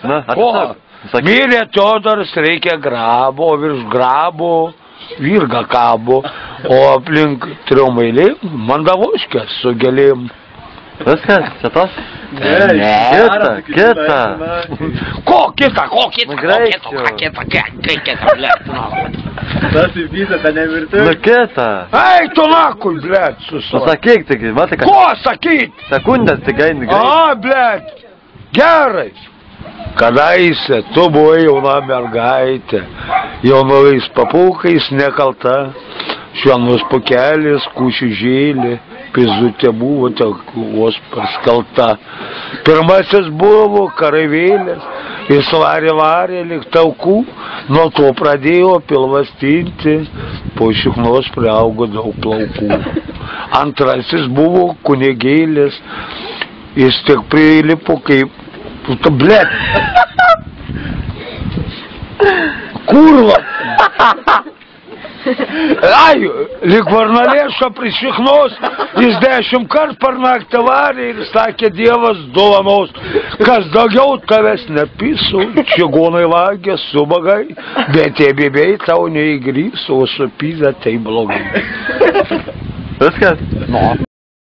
Na, O, mirė Teodoras, reikia grabo, virš grabo virga kabo, o aplink triumailį mandavoškės su gėlėm. Viskas, čia tos? Ne. Kita. Ko kita, blėt, Tas įvyta, ta nevirtu. Nu kita. Ei, tu nakui, blėt, susoj. Pasakyk tik, matai, kad... Ko sakyt? Sekundės tik eini. A, blėt, gerai. Kadaise tu buvai jauna mergaitė, jaunais papūkais nekalta, švelnus pukelis, kūšių žėlė, pizutė buvo vos paskalta. Pirmasis buvo karavėlės, jis varė lyg taukų, nuo to pradėjo pilvas tinti, po šiknos priaugo daug plaukų. Antrasis buvo kunigėlis, jis tik prilipo kaip puta, blėt. Kurva. Ai, lyg varnalėšo prie šiknos, jis 10 kart per naktį varė ir sakė, Dievas dovanos, kas daugiau tavęs nepisu, čigonai vagė, subagai, bet tie bėbiai tau neįgrys, o su pizą tai blogai. Viskas? No.